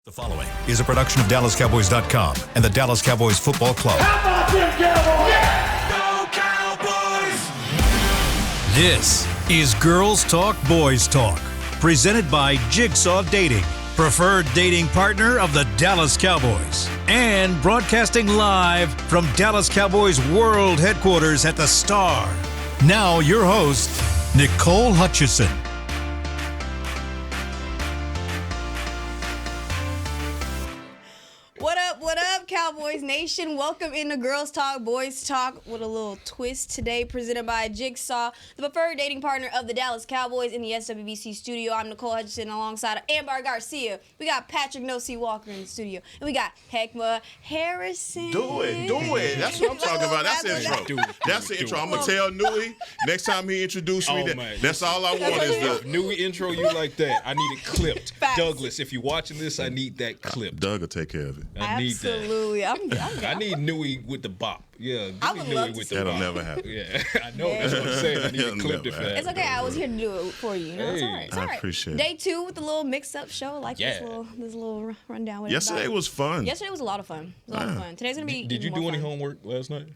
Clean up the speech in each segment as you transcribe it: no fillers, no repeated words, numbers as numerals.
The following is a production of DallasCowboys.com and the Dallas Cowboys Football Club. How about them Cowboys? Go Cowboys! This is Girls Talk, Boys Talk, presented by Jigsaw Dating, preferred dating partner of the Dallas Cowboys, and broadcasting live from Dallas Cowboys World Headquarters at the Star. Now your host, Nicole Hutchison. What up, Cowboys Nation? Welcome into Girls Talk, Boys Talk with a little twist today, presented by Jigsaw, the preferred dating partner of the Dallas Cowboys in the SWBC studio. I'm Nicole Hutchison alongside Ambar Garcia. We got Patrik Walker in the studio. And we got Hekma Harrison. Do it. That's what I'm talking about. That's the intro. That's the intro. I'm going to tell Nui next time he introduces me, that's all I want is the Nui intro you like that. I need it clipped. Facts. Douglas, if you're watching this, I need that clipped. Doug will take care of it. I need Absolutely. that. I need Nui with the bop. Yeah, I give would me love Nui to with see the That'll bop. never happen. Yeah, I know. That's what I'm saying. I need it clipped Never for that. It's okay. I was here to do it for you. You know, it's all right. It's all right. I appreciate it. Day 2 with the little mix-up show. I like this little rundown. With Yesterday was fun. Yesterday was a lot of fun. It was a lot of fun. Today's going to be Did you even do more any fun. homework last night?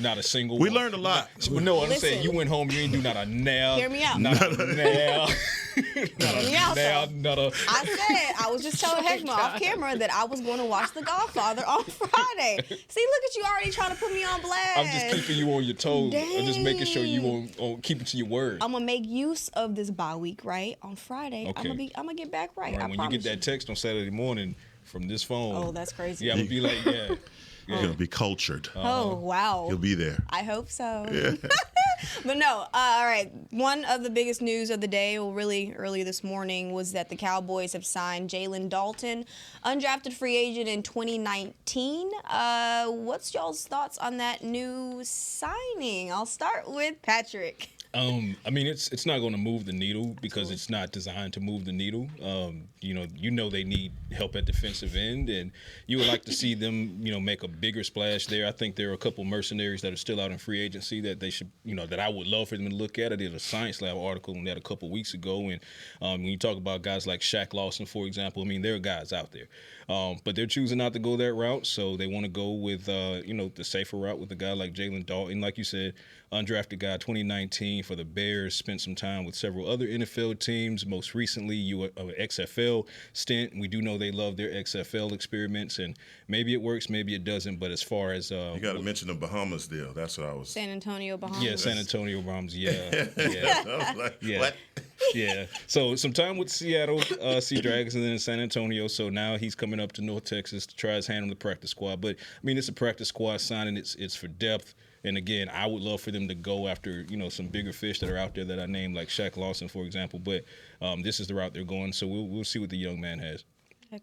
Not a single We one. learned a lot. But no, I'm Listen. saying you went home, you ain't do not a nail. Hear me out. Not a nail. Hear me out, though. Not a... I said, I was just telling Hekma off camera that I was going to watch The Godfather on Friday. See, look at you already trying to put me on blast. I'm just keeping you on your toes. I'm just making sure you won't keep it to your word. I'm gonna make use of this bye week, right? On Friday, Okay. I'm gonna get back right. Right, I when you promise get that text on Saturday morning from this phone. Oh, that's crazy. Yeah, I'm gonna be like, yeah. You're going to be cultured. Oh, wow. You'll be there. I hope so. But no, all right. One of the biggest news of the day, well, really early this morning, was that the Cowboys have signed Jalen Dalton, undrafted free agent in 2019. What's y'all's thoughts on that new signing? I'll start with Patrik. I mean, it's not going to move the needle because it's not designed to move the needle. You know they need help at defensive end, and you would like to see them, make a bigger splash there. I think there are a couple mercenaries that are still out in free agency that they should, that I would love for them to look at. I did a Science Lab article on that a couple weeks ago, and when you talk about guys like Shaq Lawson, for example, I mean, there are guys out there. But they're choosing not to go that route, so they want to go with, the safer route with a guy like Jalen Dalton. Like you said, undrafted guy, 2019 for the Bears, spent some time with several other NFL teams, most recently XFL stint. We do know they love their XFL experiments, and maybe it works, maybe it doesn't, but as far as... You got to mention the Bahamas deal. That's what I was... San Antonio, Bahamas. Yeah, San Antonio, Bahamas, yeah. I was like, Yeah. what? Yeah. So some time with Seattle Sea Dragons and then San Antonio. So now he's coming up to North Texas to try his hand on the practice squad. But, I mean, it's a practice squad signing. It's for depth. And, again, I would love for them to go after, some bigger fish that are out there that I named, like Shaq Lawson, for example. But this is the route they're going. So we'll see what the young man has.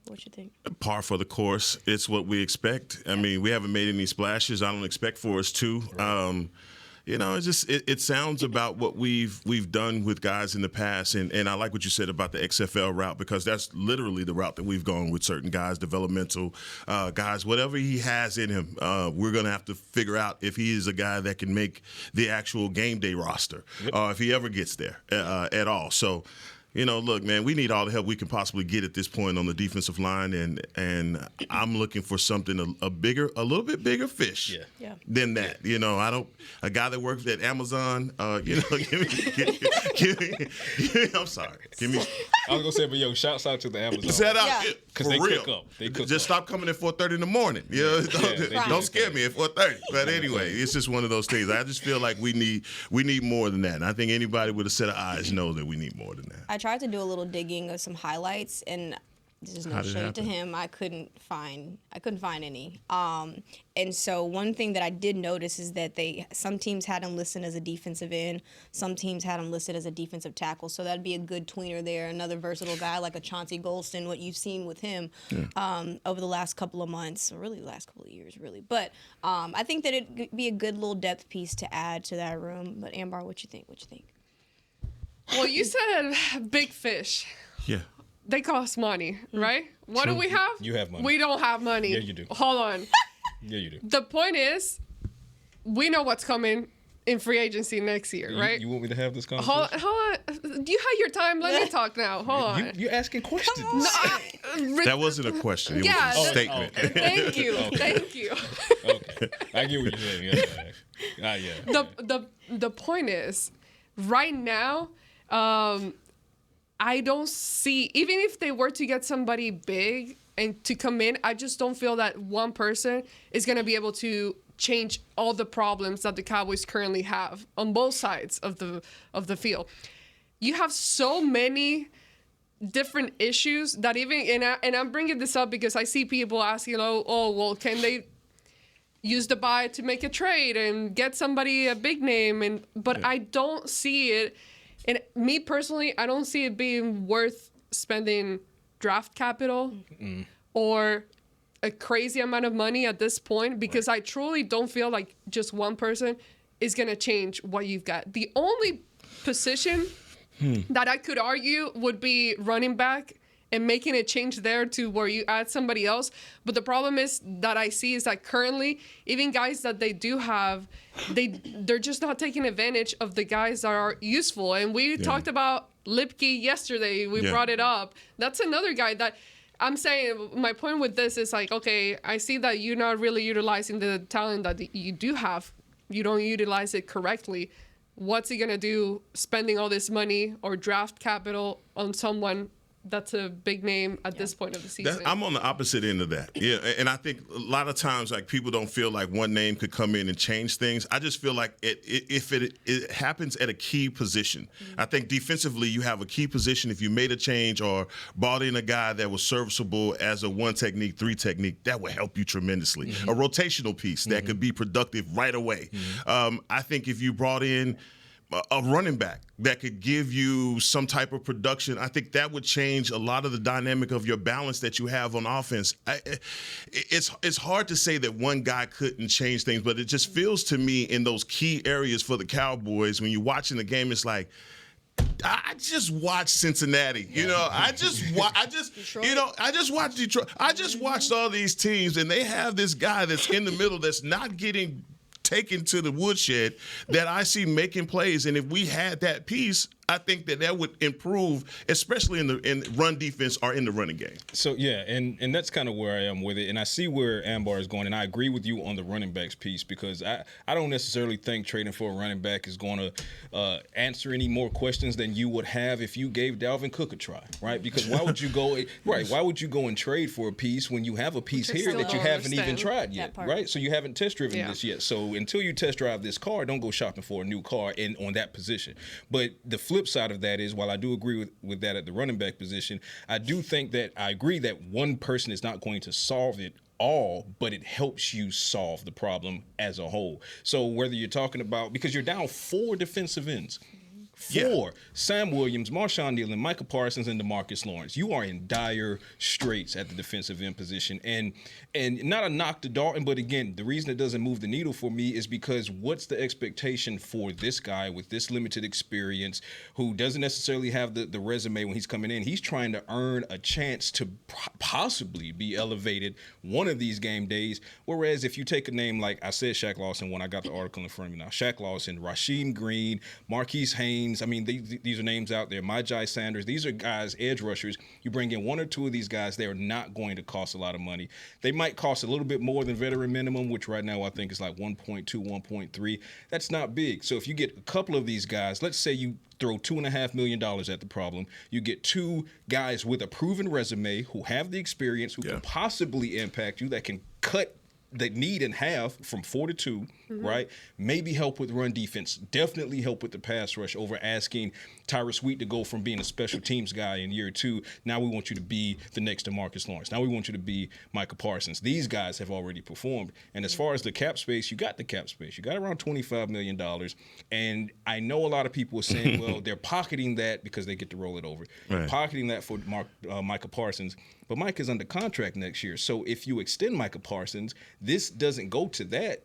What you think? Par for the course. It's what we expect. I mean, we haven't made any splashes. I don't expect for us to. Right. It's just it sounds about what we've done with guys in the past, and I like what you said about the XFL route because that's literally the route that we've gone with certain guys, developmental guys, whatever he has in him. We're gonna have to figure out if he is a guy that can make the actual game day roster, if he ever gets there at all. So. Look, man, we need all the help we can possibly get at this point on the defensive line, and I'm looking for something a little bit bigger fish than that. A guy that works at Amazon, give me, I'm sorry. Give me. I was going to say, but, shouts out to the Amazon. Set out. Because For they real. cook up. They cook Just up. stop coming at 4:30 in the morning. Don't scare me at 4:30. But anyway, it's just one of those things. I just feel like we need more than that. And I think anybody with a set of eyes knows that we need more than that. I tried to do a little digging of some highlights, and this is no shade to him. I couldn't find any. And so one thing that I did notice is that some teams had him listed as a defensive end, some teams had him listed as a defensive tackle. So that'd be a good tweener there. Another versatile guy like a Chauncey Golston, what you've seen with him over the last couple of months, or really the last couple of years, really. But I think that it'd be a good little depth piece to add to that room. But Ambar, what you think? Well, you said big fish. Yeah. They cost money, right? What do we have? You have money. We don't have money. Yeah, you do. Hold on. Yeah, you do. The point is, we know what's coming in free agency next year, right? You want me to have this conversation? Hold on. You had your time. Let me talk now. Hold on. You're asking questions. That wasn't a question. It was a statement. Thank you. Thank you. Okay. I get what you're saying. Yeah. The point is, right now, I don't see, even if they were to get somebody big and to come in, I just don't feel that one person is going to be able to change all the problems that the Cowboys currently have on both sides of the field. You have so many different issues that even, and I'm bringing this up because I see people asking, oh, well, can they use the buy to make a trade and get somebody a big name? But I don't see it. And me personally, I don't see it being worth spending draft capital or a crazy amount of money at this point, because I truly don't feel like just one person is going to change what you've got. The only position that I could argue would be running back and making a change there to where you add somebody else. But the problem is that I see is that currently, even guys that they do have, they're just not taking advantage of the guys that are useful. And we talked about Lipke yesterday. We brought it up. That's another guy that I'm saying, my point with this is like, okay, I see that you're not really utilizing the talent that you do have. You don't utilize it correctly. What's he going to do spending all this money or draft capital on someone that's a big name at this point of the season? I'm on the opposite end of that. Yeah, and I think a lot of times, like, people don't feel like one name could come in and change things. I just feel like if it happens at a key position. I think defensively, you have a key position. If you made a change or brought in a guy that was serviceable as a 1 technique, 3 technique, that would help you tremendously. A rotational piece that could be productive right away. I think if you brought in a running back that could give you some type of production, I think that would change a lot of the dynamic of your balance that you have on offense. It's hard to say that one guy couldn't change things, but it just feels to me in those key areas for the Cowboys, when you're watching the game, it's like, I just watched Cincinnati. I just watched Detroit. I just watched all these teams, and they have this guy that's in the middle that's not getting taken to the woodshed that I see making plays. And if we had that piece, I think that would improve, especially in run defense or in the running game. So, yeah, and that's kind of where I am with it. And I see where Ambar is going, and I agree with you on the running backs piece, because I don't necessarily think trading for a running back is going to answer any more questions than you would have if you gave Dalvin Cook a try, right? Because why would you go Why would you go and trade for a piece when you have a piece here that you haven't even tried yet, right? So you haven't test driven this yet. So until you test drive this car, don't go shopping for a new car on that position. But the flip side of that is, while I do agree with that at the running back position, I do think that I agree that one person is not going to solve it all, but it helps you solve the problem as a whole. So whether you're talking about, because you're down 4 defensive ends, 4, Sam Williams, Marshawn Nealon, Micah Parsons, and DeMarcus Lawrence. You are in dire straits at the defensive end position. And not a knock to Dalton, but again, the reason it doesn't move the needle for me is because what's the expectation for this guy with this limited experience, who doesn't necessarily have the resume when he's coming in? He's trying to earn a chance to possibly be elevated one of these game days. Whereas if you take a name like, I said Shaq Lawson when I got the article in front of me now, Shaq Lawson, Rasheem Green, Marquise Haynes, I mean, these are names out there. Myjai Sanders. These are guys, edge rushers. You bring in 1 or 2 of these guys, they are not going to cost a lot of money. They might cost a little bit more than veteran minimum, which right now I think is like 1.2, 1.3. That's not big. So if you get a couple of these guys, let's say you throw $2.5 million at the problem, you get 2 guys with a proven resume who have the experience, who can possibly impact you, that can cut the need in half from 4 to 2, right? Maybe help with run defense. Definitely help with the pass rush over asking Tyrus Sweet to go from being a special teams guy in year 2. Now we want you to be the next DeMarcus Lawrence. Now we want you to be Micah Parsons. These guys have already performed. And as far as the cap space, you got the cap space. You got around $25 million. And I know a lot of people are saying, well, they're pocketing that because they get to roll it over. Right. Pocketing that for Micah Parsons. But Mike is under contract next year. So if you extend Micah Parsons, this doesn't go to that.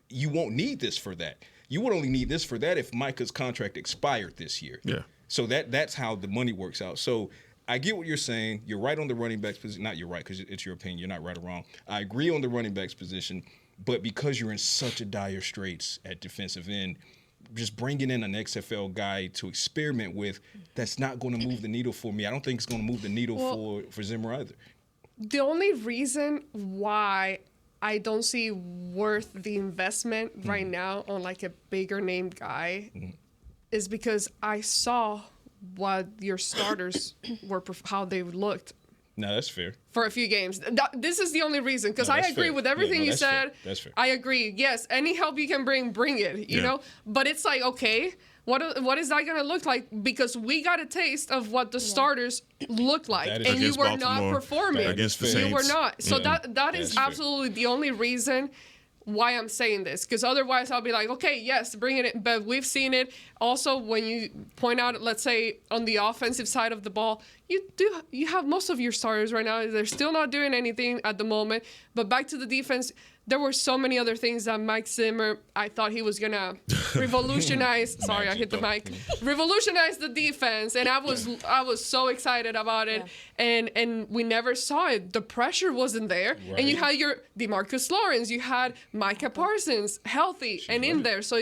You won't need this for that. You would only need this for that if Micah's contract expired this year. Yeah. So that's how the money works out. So I get what you're saying. You're right on the running backs position. Not you're right, because it's your opinion. You're not right or wrong. I agree on the running backs position. But because you're in such a dire straits at defensive end, just bringing in an XFL guy to experiment with, that's not going to move the needle for me. I don't think it's going to move the needle for Zimmer either. The only reason why I don't see worth the investment right now on like a bigger name guy is because I saw what your starters were, how they looked. No, that's fair. For a few games. This is the only reason, because I agree with everything you said. Fair. That's fair. I agree. Yes, any help you can bring it, you know? But it's like, okay, what is that going to look like? Because we got a taste of what the starters looked like, and you were not performing. Against the Saints. You were not. So that is absolutely the only reason why I'm saying this, because otherwise I'll be like, okay, yes, bring it in. But we've seen it also when you point out, let's say on the offensive side of the ball, you have most of your starters right now. They're still not doing anything at the moment. But back to the defense, there were so many other things that Mike Zimmer, I thought he was gonna revolutionize. Sorry, I hit the mic. Revolutionize the defense, and I was so excited about it. Yeah. And we never saw it. The pressure wasn't there, and you had your DeMarcus Lawrence, you had Micah Parsons healthy and in there. So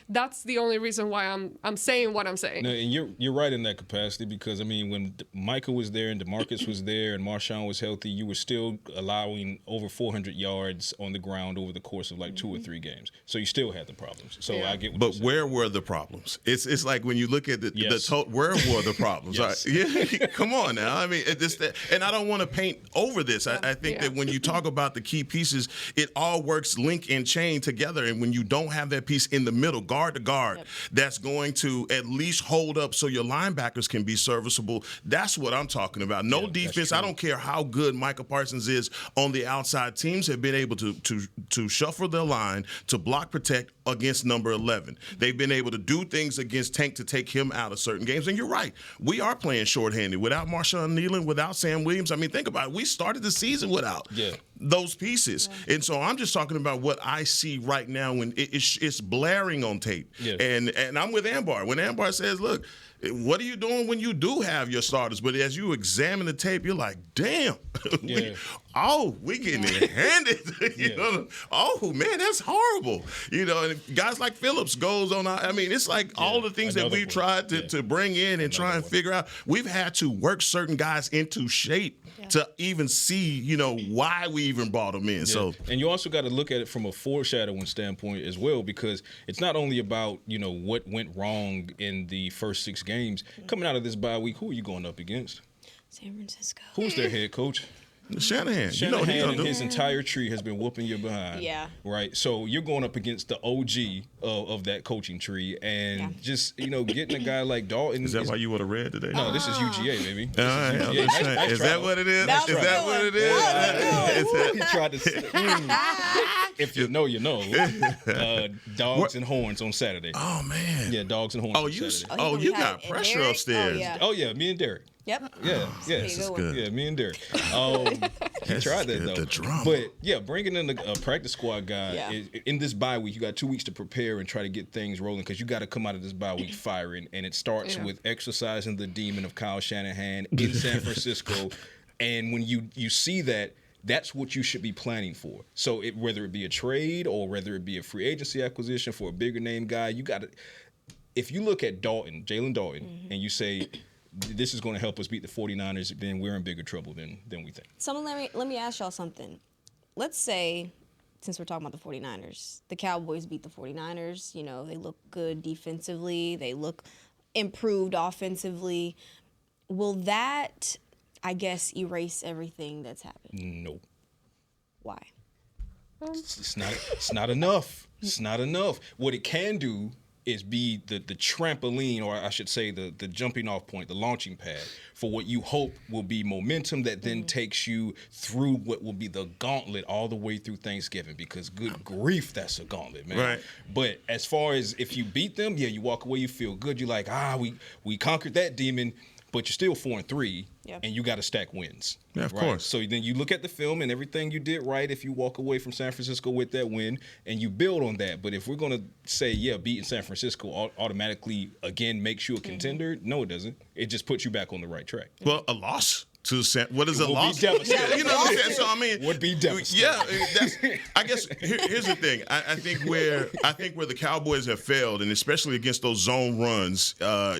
that's the only reason why I'm saying what I'm saying. No, and you're right in that capacity, because I mean, when Micah was there and DeMarcus was there and Marshawn was healthy, you were still allowing over 400 yards on the ground over the course of like 2 or 3 games. So you still had the problems. So I get what you're saying. Where were the problems? It's like when you look at the total, where were the problems? Yes. Yeah, come on now. I mean, and I don't want to paint over this. I think that when you talk about the key pieces, it all works link and chain together. And when you don't have that piece in the middle, guard to guard, that's going to at least hold up so your linebackers can be serviceable. That's what I'm talking about. No defense. I don't care how good Micah Parsons is on the outside. Teams have been able to shuffle their line to block protect against number 11. They've been able to do things against Tank to take him out of certain games. And you're right. We are playing shorthanded without Marshawn Nealon, without Sam Williams. I mean, think about it. We started the season without those pieces. Yeah. And so I'm just talking about what I see right now when it's blaring on tape. Yeah. And I'm with Ambar. When Ambar says, look, what are you doing when you do have your starters? But as you examine the tape, you're like, damn, we getting it handed. You know, oh man, that's horrible. You know, and guys like Phillips goes on. I mean, it's like all the things that we've tried to bring in and try and figure out. We've had to work certain guys into shape to even see, you know, why we even brought them in. Yeah. So, and you also got to look at it from a foreshadowing standpoint as well, because it's not only about, you know, what went wrong in the first 6 games. Coming out of this bye week, who are you going up against? San Francisco. Who's their head coach? Shanahan. Shanahan and his entire tree has been whooping you behind. Yeah. Right? So you're going up against the OG of that coaching tree, and just, you know, getting a guy like Dalton. Is that why you would have read today? No, this is UGA, baby. Is that what it is? Is that what it is? He tried to. If you know, you know. Dogs and Horns on Saturday. Oh man. Yeah, Dogs and Horns. You got pressure upstairs. Oh yeah, me and Derek. Yep. Yeah. This is good. Yeah, me and Derek. He tried that though. The drama. But yeah, bringing in a practice squad guy in this bye week, you got 2 weeks to prepare and try to get things rolling, because you got to come out of this bye week firing, and it starts with exercising the demon of Kyle Shanahan in San Francisco. And when you see that, that's what you should be planning for. So whether it be a trade or whether it be a free agency acquisition for a bigger name guy, you got to. If you look at Jalen Dalton, and you say, this is going to help us beat the 49ers, then we're in bigger trouble than we think. So let me ask y'all something. Let's say, since we're talking about the 49ers, the Cowboys beat the 49ers. You know, they look good defensively. They look improved offensively. Will that, I guess, erase everything that's happened? No. Why? It's not enough. It's not enough. What it can do is be the trampoline, or I should say the jumping off point, the launching pad for what you hope will be momentum that then takes you through what will be the gauntlet all the way through Thanksgiving, because good grief, that's a gauntlet, man. Right. But as far as if you beat them, you walk away, you feel good. You're like, we conquered that demon, but you're still 4-3, and you got to stack wins. Yeah, of course. So then you look at the film and everything you did right if you walk away from San Francisco with that win, and you build on that. But if we're going to say, beating San Francisco automatically, again, makes you a contender, no, it doesn't. It just puts you back on the right track. Well, a loss What is a loss? You know what I'm saying? So I mean, would be devastating. Yeah, I guess here's the thing. I think where the Cowboys have failed, and especially against those zone runs,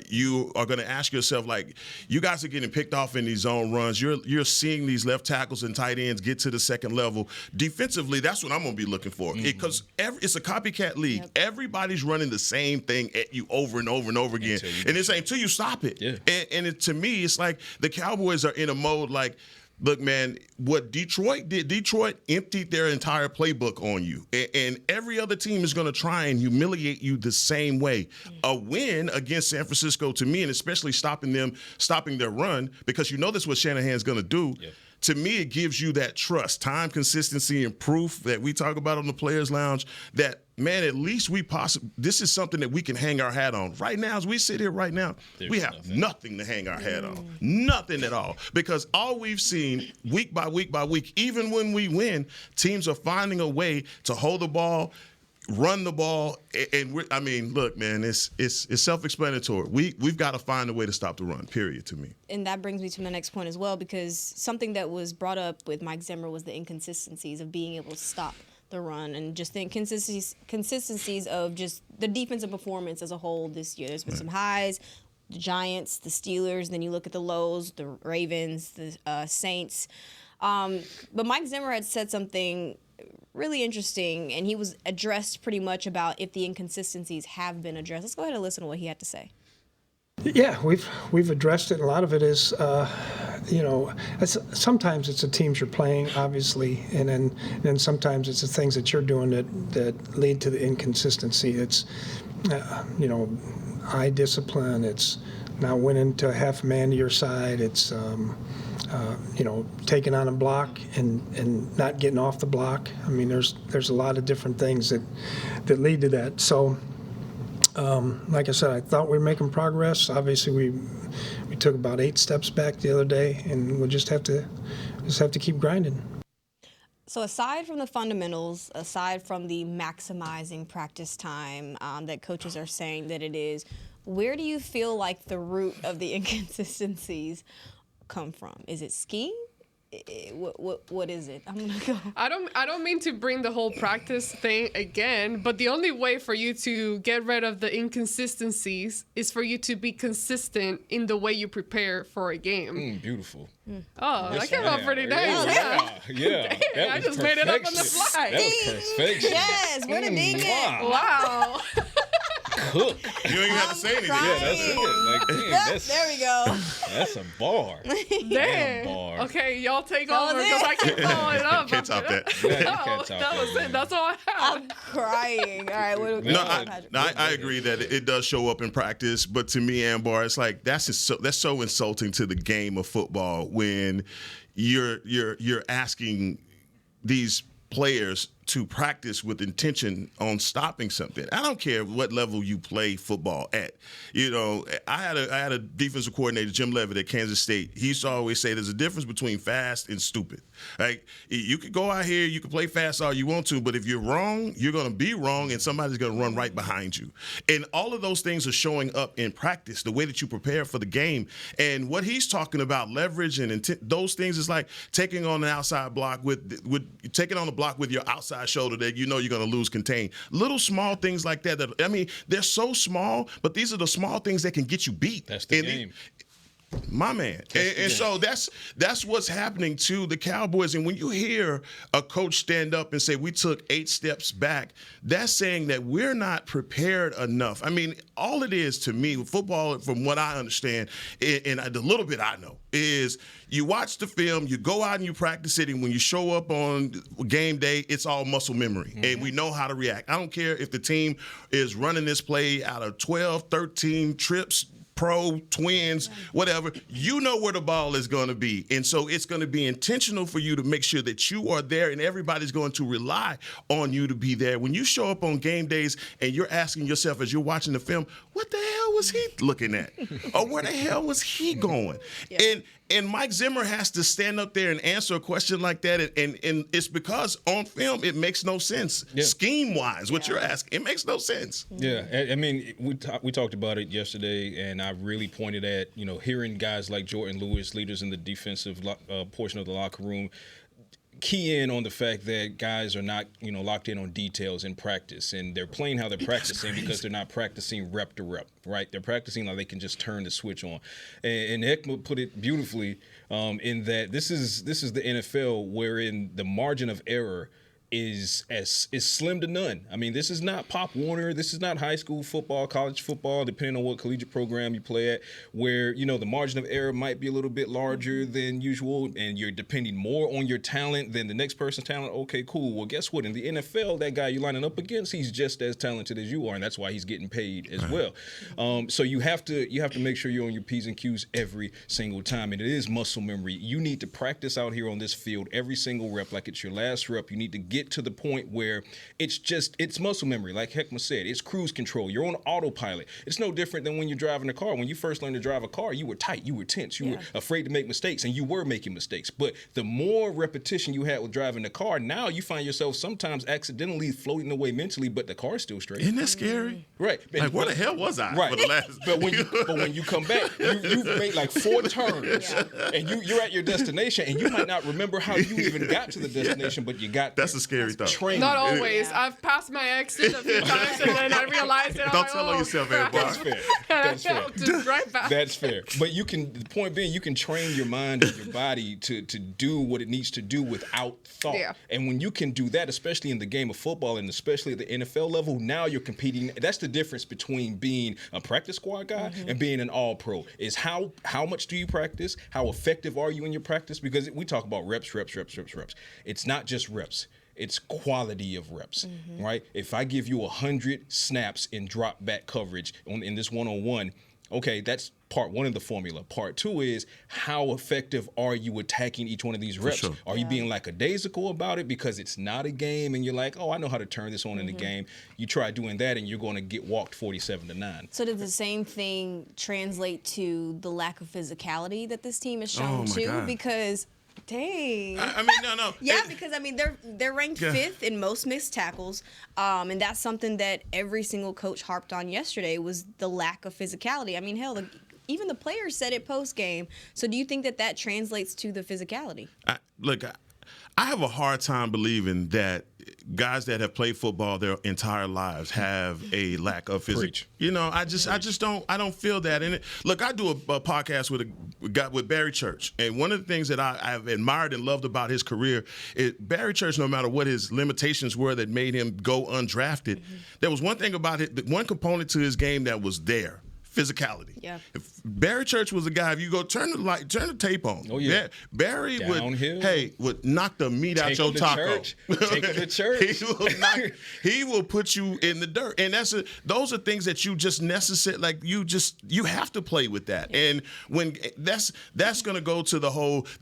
you are going to ask yourself, like, you guys are getting picked off in these zone runs. You're seeing these left tackles and tight ends get to the second level. Defensively, that's what I'm going to be looking for, because it's a copycat league. Yep. Everybody's running the same thing at you over and over and over again, and it's until you stop it. Yeah. And to me, it's like the Cowboys are in a mode like, look, man, what Detroit did, Detroit emptied their entire playbook on you. And every other team is going to try and humiliate you the same way. A win against San Francisco, to me, and especially stopping their run, because you know that's what Shanahan's going to do. Yep. To me, it gives you that trust, time, consistency, and proof that we talk about on the Players Lounge that, man, at least this is something that we can hang our hat on. Right now, as we sit here right now, we have nothing to hang our hat on. Nothing at all. Because all we've seen week by week by week, even when we win, teams are finding a way to hold the ball, run the ball, and look, man, it's self-explanatory. We've got to find a way to stop the run, period, to me. And that brings me to my next point as well, because something that was brought up with Mike Zimmer was the inconsistencies of being able to stop the run, and just the inconsistencies of just the defensive performance as a whole this year. There's been some highs, the Giants, the Steelers, then you look at the lows, the Ravens, the Saints. But Mike Zimmer had said something really interesting, and he was addressed pretty much about if the inconsistencies have been addressed. Let's go ahead and listen to what he had to say. Yeah, we've addressed it. A lot of it is, sometimes it's the teams you're playing, obviously, and then sometimes it's the things that you're doing that lead to the inconsistency. It's, eye discipline. It's not winning to a half man to your side. It's, taking on a block and not getting off the block. I mean, there's a lot of different things that lead to that. So. Like I said, I thought we were making progress. Obviously, we took about 8 steps back the other day, and we'll just have to keep grinding. So aside from the fundamentals, aside from the maximizing practice time that coaches are saying that it is, where do you feel like the root of the inconsistencies come from? Is it scheme? What is it? I'm gonna go. I don't mean to bring the whole practice thing again, but the only way for you to get rid of the inconsistencies is for you to be consistent in the way you prepare for a game. Beautiful. Oh, that came out pretty nice. Yeah. Dang, I just made it up on the fly. That was perfection. Yes, where the ding at? Wow. Cook. You don't even have to say anything. Yeah, that's it. Like, there we go. That's a bar. Dang. Bar. Okay, y'all take over because I can't follow it up. Can't top that. That was it. That's all I have. I'm crying. All right. I agree that it does show up in practice, but to me, Ambar, it's like that's so insulting to the game of football when you're asking these players to practice with intention on stopping something. I don't care what level you play football at. I had a defensive coordinator, Jim Levitt, at Kansas State. He used to always say there's a difference between fast and stupid. Like, you could go out here, you can play fast all you want to, but if you're wrong, you're going to be wrong, and somebody's going to run right behind you. And all of those things are showing up in practice, the way that you prepare for the game. And what he's talking about, leverage and intent, those things is like taking on an outside block with taking on the block with your outside shoulder that you know you're going to lose contain. Little small things like that, they're so small, but these are the small things that can get you beat. That's the game. My man. And so that's what's happening to the Cowboys. And when you hear a coach stand up and say, we took 8 steps back, that's saying that we're not prepared enough. I mean, all it is to me, football, from what I understand, and the little bit I know, is you watch the film, you go out and you practice it, and when you show up on game day, it's all muscle memory. Mm-hmm. And we know how to react. I don't care if the team is running this play out of 12, 13 trips, pro, twins, whatever, you know where the ball is going to be. And so it's going to be intentional for you to make sure that you are there, and everybody's going to rely on you to be there. When you show up on game days and you're asking yourself as you're watching the film, what the hell hell was he looking at? Or where the hell was he going? Yeah. And Mike Zimmer has to stand up there and answer a question like that. And it's because on film, it makes no sense. Yeah. Scheme-wise, what you're asking, it makes no sense. Yeah, I mean, we talked about it yesterday, and I really pointed at, hearing guys like Jordan Lewis, leaders in the defensive portion of the locker room, key in on the fact that guys are not, locked in on details in practice, and they're playing how they're practicing because they're not practicing rep to rep, right? They're practicing like they can just turn the switch on. And Hekma put it beautifully in that this is the NFL wherein the margin of error is slim to none. I mean, this is not Pop Warner. This is not high school football, college football, depending on what collegiate program you play at, where, the margin of error might be a little bit larger than usual, and you're depending more on your talent than the next person's talent. Okay, cool. Well, guess what? In the NFL, that guy you're lining up against, he's just as talented as you are, and that's why he's getting paid as well. So you have to make sure you're on your P's and Q's every single time, and it is muscle memory. You need to practice out here on this field every single rep like it's your last rep. You need to get to the point where it's muscle memory, like Hekma said. It's cruise control. You're on autopilot. It's no different than when you're driving a car. When you first learned to drive a car, you were tight, you were tense, you were afraid to make mistakes, and you were making mistakes. But the more repetition you had with driving the car, now you find yourself sometimes accidentally floating away mentally, but the car's still straight. Isn't that scary? Right. Like, where the hell was I? Right. For the last... but when you come back, you've made like 4 turns, and you're at your destination, and you might not remember how you even got to the destination, but you got there. That's a scary thought. Training. Not always. I've passed my exit a few times, and then I realized that Don't tell on yourself, Ambar. That's fair. That's fair. Just right back. That's fair. But the point being, you can train your mind and your body to do what it needs to do without thought. Yeah. And when you can do that, especially in the game of football and especially at the NFL level, now you're competing. That's the difference between being a practice squad guy and being an all-pro, is how much do you practice? How effective are you in your practice? Because we talk about reps. It's not just reps. It's quality of reps, right? If I give you 100 snaps in drop back coverage in this one-on-one, okay, that's part one of the formula. Part two is how effective are you attacking each one of these reps? Sure. Are you being lackadaisical about it because it's not a game and you're like, oh, I know how to turn this on in the game. You try doing that and you're going to get walked 47-9. So does the same thing translate to the lack of physicality that this team has shown too? God. Because dang. I mean, no. Yeah, because they're ranked 5th in most missed tackles, and that's something that every single coach harped on yesterday was the lack of physicality. I mean, hell, even the players said it post game. So do you think that translates to the physicality? I have a hard time believing that guys that have played football their entire lives have a lack of physics. I just don't feel that. And look, I do a podcast with a guy with Barry Church, and one of the things that I've admired and loved about his career is Barry Church, no matter what his limitations were that made him go undrafted, there was one thing about it, one component to his game that was there. Physicality. Yeah. If Barry Church was a guy, if you go turn the tape on. Oh yeah. Barry would knock the meat out your taco. Take him to church. He will put you in the dirt, and those are things that you just necessary. Like you have to play with that, and when that's going to go to the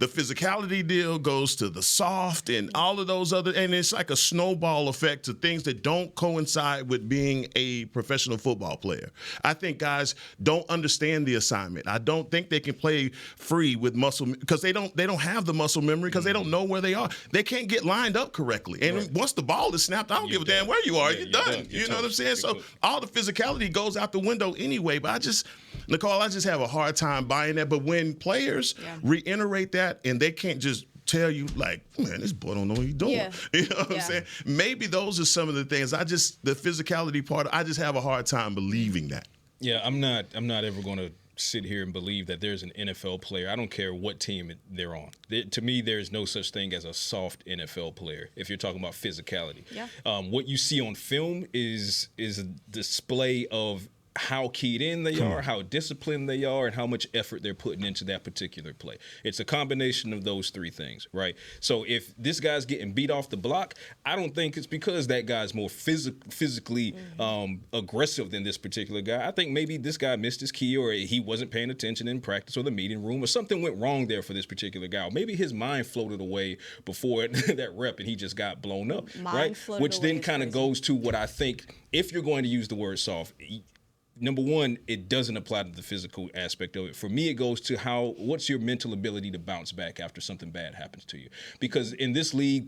physicality deal goes to the soft and all of those other, and it's like a snowball effect to things that don't coincide with being a professional football player. I think guys don't understand the assignment. I don't think they can play free with muscle because they don't have the muscle memory because they don't know where they are. They can't get lined up correctly. And once the ball is snapped, I don't give a damn where you are. You're done. You know what I'm saying? So all the physicality goes out the window anyway. But Nicole, I just have a hard time buying that. But when players reiterate that and they can't just tell you like, man, this boy don't know what he's doing. Yeah. You know what I'm saying? Maybe those are some of the things. The physicality part, I just have a hard time believing that. Yeah, I'm not ever going to sit here and believe that there's an NFL player. I don't care what team they're on. To me, there's no such thing as a soft NFL player if you're talking about physicality. Yeah. What you see on film is a display of how keyed in they are, how disciplined they are, and how much effort they're putting into that particular play. It's a combination of those three things, right? So if this guy's getting beat off the block, I don't think it's because that guy's more physically aggressive than this particular guy. I think maybe this guy missed his key, or he wasn't paying attention in practice or the meeting room, or something went wrong there for this particular guy. Or maybe his mind floated away before that rep and he just got blown up, right? Which then kind of goes to what I think, if you're going to use the word soft, number one, it doesn't apply to the physical aspect of it. For me, it goes to what's your mental ability to bounce back after something bad happens to you? Because in this league,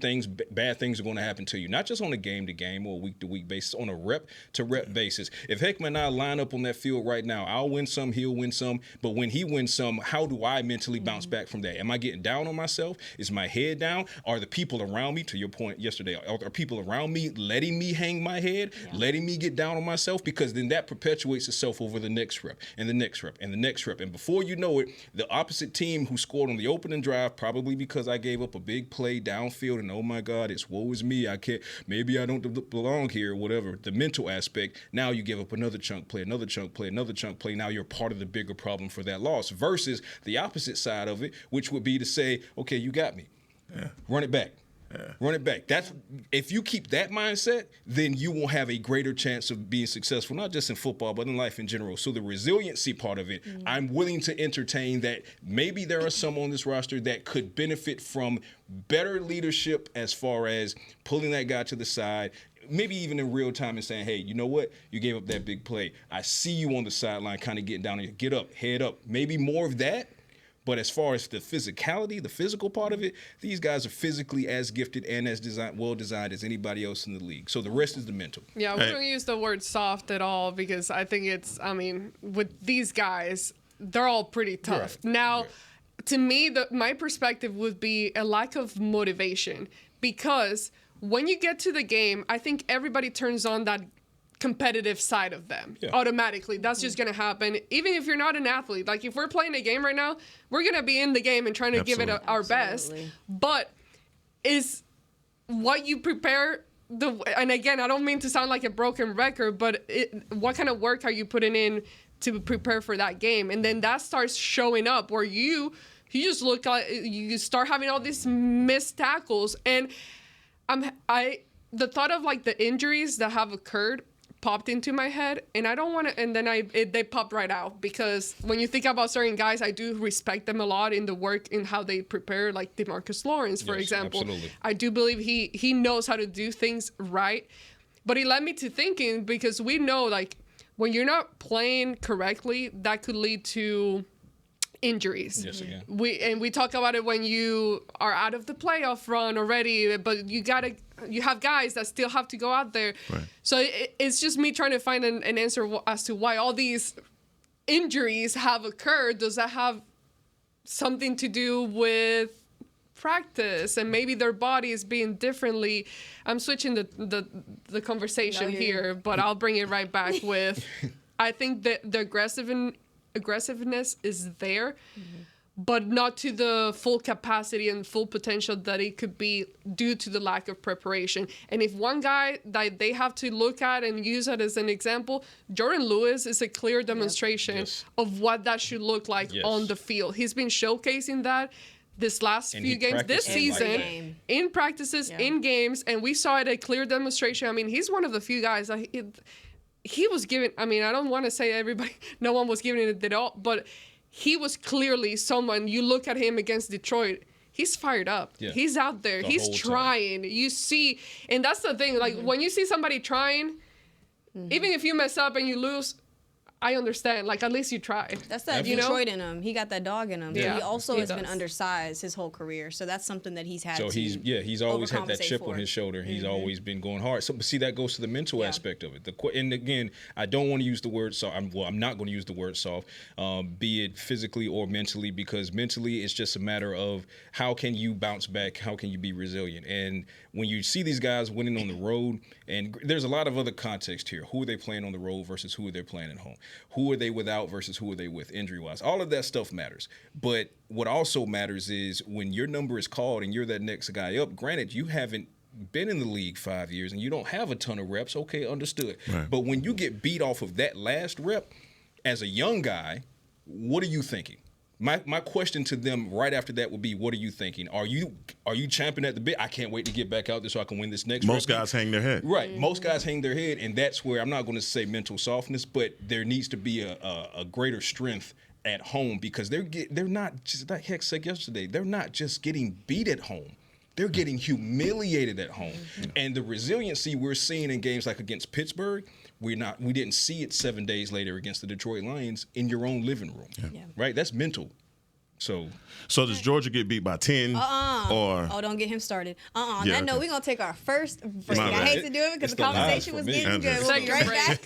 bad things are going to happen to you, not just on a game-to-game or a week-to-week basis, on a rep-to-rep basis. If Hekma and I line up on that field right now, I'll win some, he'll win some. But when he wins some, how do I mentally bounce back from that? Am I getting down on myself? Is my head down? Are the people around me, to your point yesterday, are people around me letting me hang my head, letting me get down on myself? Because then that perpetuates itself over the next rep and the next rep and the next rep. And before you know it, the opposite team who scored on the opening drive, probably because I gave up a big play downfield and, oh my God, it's woe is me. I can't, maybe I don't belong here or whatever. The mental aspect, now you give up another chunk play, another chunk play, another chunk play. Now you're part of the bigger problem for that loss versus the opposite side of it, which would be to say, okay, you got me. Run it back. Run it back. That's if you keep that mindset, then you will have a greater chance of being successful, not just in football, but in life in general. So the resiliency part of it, I'm willing to entertain that maybe there are some on this roster that could benefit from better leadership as far as pulling that guy to the side, maybe even in real time and saying, hey, you know what? You gave up that big play. I see you on the sideline kind of getting down there. Get up, head up. Maybe more of that. But as far as the physicality, the physical part of it, these guys are physically as gifted and as well designed as anybody else in the league. So the rest is the mental. Yeah, we don't use the word soft at all because I think with these guys, they're all pretty tough. Right. Now, to me, my perspective would be a lack of motivation because when you get to the game, I think everybody turns on that competitive side of them automatically. That's just going to happen. Even if you're not an athlete, like if we're playing a game right now, we're going to be in the game and trying to give it our best. But is what you prepare and again, I don't mean to sound like a broken record, but what kind of work are you putting in to prepare for that game? And then that starts showing up where you just look like you start having all these missed tackles. And the thought of like the injuries that have occurred popped into my head, and I don't want to, and then they popped right out because when you think about certain guys, I do respect them a lot in the work in how they prepare, like DeMarcus Lawrence, for example. Absolutely. I do believe he knows how to do things right, but it led me to thinking because we know like when you're not playing correctly, that could lead to injuries. Yes, again. We talk about it when you are out of the playoff run already, but you have guys that still have to go out there. Right. So it's just me trying to find an answer as to why all these injuries have occurred. Does that have something to do with practice and maybe their body is being differently? I'm switching the conversation here, but I'll bring it right back with I think that the aggressiveness is there, but not to the full capacity and full potential that it could be due to the lack of preparation. And if one guy that they have to look at and use it as an example, Jordan Lewis is a clear demonstration of what that should look like on the field. He's been showcasing that this last few games, this season, in practices, in games, and we saw it a clear demonstration. I mean, he's one of the few guys that he was given, I mean, I don't want to say no one was giving it at all, but he was clearly someone, you look at him against Detroit, he's fired up. Yeah. He's out there. He's trying. You see, and that's the thing, like when you see somebody trying, even if you mess up and you lose, I understand. Like, at least you tried. That's that Detroit in him. He got that dog in him. Yeah. He also has been undersized his whole career. So that's something that he's had to he's always had that chip on his shoulder. He's always been going hard. So, but see, that goes to the mental aspect of it. And again, I don't want to use the word soft. I'm not going to use the word soft, be it physically or mentally, because mentally it's just a matter of how can you bounce back? How can you be resilient? And when you see these guys winning on the road, and there's a lot of other context here. Who are they playing on the road versus who are they playing at home? Who are they without versus who are they with injury-wise? All of that stuff matters. But what also matters is when your number is called and you're that next guy up, granted, you haven't been in the league 5 years and you don't have a ton of reps, okay, understood. Right. But when you get beat off of that last rep, as a young guy, what are you thinking? My question to them right after that would be, what are you thinking? Are you champing at the bit? I can't wait to get back out there so I can win this next rep. Most guys hang their head. Right. Most guys hang their head, and that's where I'm not going to say mental softness, but there needs to be a greater strength at home because they're not just, like Heck said yesterday, they're not just getting beat at home. They're getting humiliated at home. And the resiliency we're seeing in games like against Pittsburgh, we didn't see it 7 days later against the Detroit Lions in your own living room. Yeah. Right? That's mental. So does Georgia get beat by 10? Or don't get him started. On Yeah, that note, okay. we're going to take our first break. My I bad. hate to do it because It's the the live conversation for was me. getting good. We'll be right back.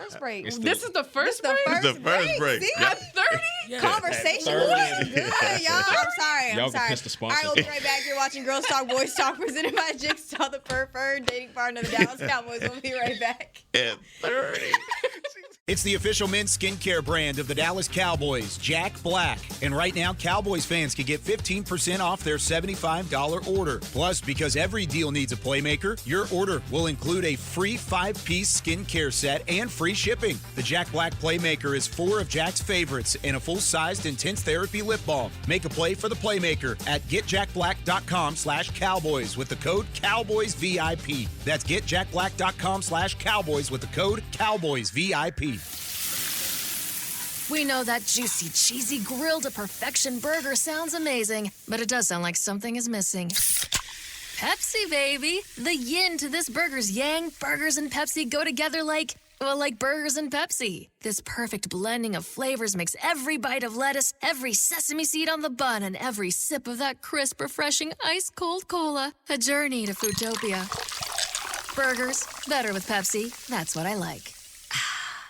First break. This is the first the break? first the first break. See? Yep. 30? Conversation was good, y'all. I'm sorry. Y'all I'm can sorry. piss the All sponsors right, we'll be off. right back. You're watching Girls Talk, Boys Talk, presented by Jigsaw, the preferred dating partner of the Dallas Cowboys. We'll be right back. At 30. It's the official men's skincare brand of the Dallas Cowboys, Jack Black. And right now, Cowboys fans can get 15% off their $75 order. Plus, because every deal needs a playmaker, your order will include a free 5-piece skincare set and free shipping. The Jack Black Playmaker is 4 of Jack's favorites and a full-sized intense therapy lip balm. Make a play for the playmaker at getjackblack.com/Cowboys with the code CowboysVIP. That's getjackblack.com/Cowboys with the code CowboysVIP. We know that juicy, cheesy, grilled to perfection burger sounds amazing, but it does sound like something is missing. Pepsi, baby! The yin to this burger's yang. Burgers and Pepsi go together like burgers and Pepsi. This perfect blending of flavors makes every bite of lettuce, every sesame seed on the bun, and every sip of that crisp, refreshing, ice-cold cola a journey to Foodtopia. Burgers, better with Pepsi. That's what I like.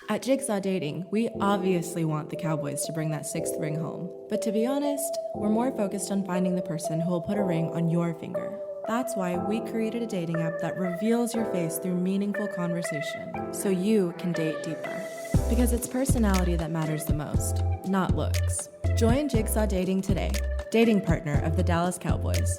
At Jigsaw Dating, we obviously want the Cowboys to bring that 6th ring home. But to be honest, we're more focused on finding the person who will put a ring on your finger. That's why we created a dating app that reveals your face through meaningful conversation, so you can date deeper. Because it's personality that matters the most, not looks. Join Jigsaw Dating today, dating partner of the Dallas Cowboys.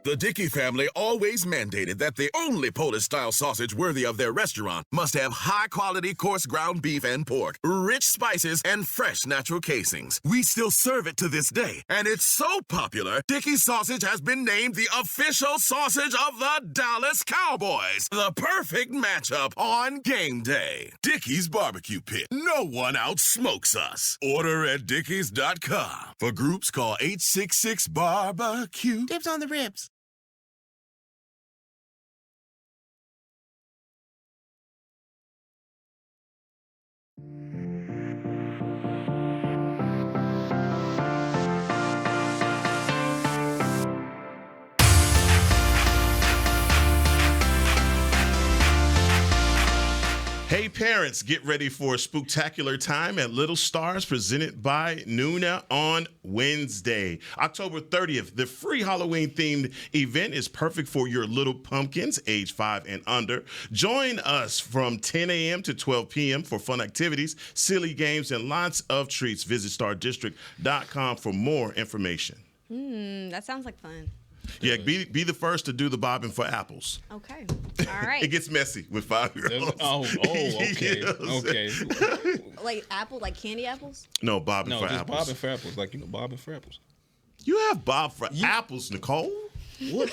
The Dickey family always mandated that the only Polish-style sausage worthy of their restaurant must have high-quality coarse ground beef and pork, rich spices, and fresh natural casings. We still serve it to this day, and it's so popular, Dickey's sausage has been named the official sausage of the Dallas Cowboys. The perfect matchup on game day. Dickey's Barbecue Pit. No one outsmokes us. Order at dickeys.com. For groups, call 866-BARBECUE. Dibs on the ribs. Hey parents, get ready for a spooktacular time at Little Stars presented by Nuna on Wednesday. October 30th, the free Halloween-themed event is perfect for your little pumpkins, age 5 and under. Join us from 10 a.m. to 12 p.m. for fun activities, silly games, and lots of treats. Visit stardistrict.com for more information. That sounds like fun. Yeah, be the first to do the bobbing for apples. Okay. All right. It gets messy with 5-year-olds. Okay. You know what I'm Okay. Like candy apples? No, bobbing No, for just apples. bobbing for apples. Bobbing for apples. You have bob for apples, Nicole? What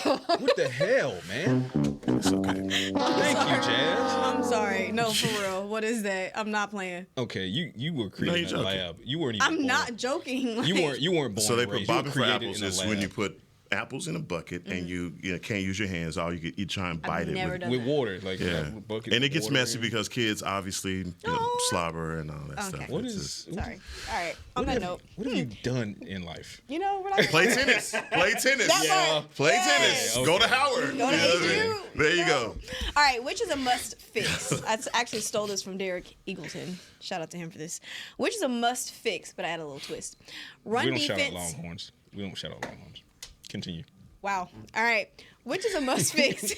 the hell, man? It's okay. Thank you, Jazz. I'm sorry. No, for real. What is that? I'm not playing. Okay, you were created in a joking. lab. You weren't even I'm born. not joking. Like, You weren't born. So they and put raised. You were bobbing for created apples in a is lab. when you put apples in a bucket and you can't use your hands. All you try and bite it never with. done with water, like Yeah, a bucket. and it with gets water messy in. because kids obviously slobber and all that Okay. stuff. What It's is? just- Sorry. All right. On that note, What have you done in life? you know what I Play tennis. Play tennis. That part. Play Yeah. tennis. Okay. Go to Howard. Go to You know what I HU. mean? There you go. All right, which is a must fix? I actually stole this from Derek Eagleton. Shout out to him for this. Which is a must fix, but I had a little twist. Run We don't defense. shout out Longhorns. We don't shout out Longhorns. Continue. Wow. All right. Which is a must fix?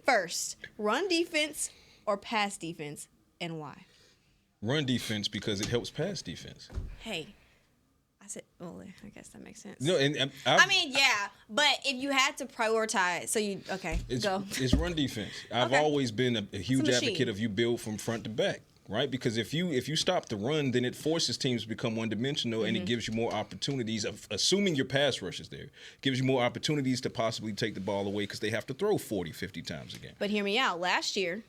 First, run defense or pass defense, and why? Run defense because it helps pass defense. Hey, I said, well, I guess that makes sense. No, and I mean, yeah, but if you had to prioritize, go. It's run defense. I've Okay. always been a huge machine. advocate of you build from front to back, right? Because if you stop the run, then it forces teams to become one-dimensional, and it gives you more opportunities. Assuming your pass rush is there, gives you more opportunities to possibly take the ball away because they have to throw 40, 50 times a game. But hear me out. Last year,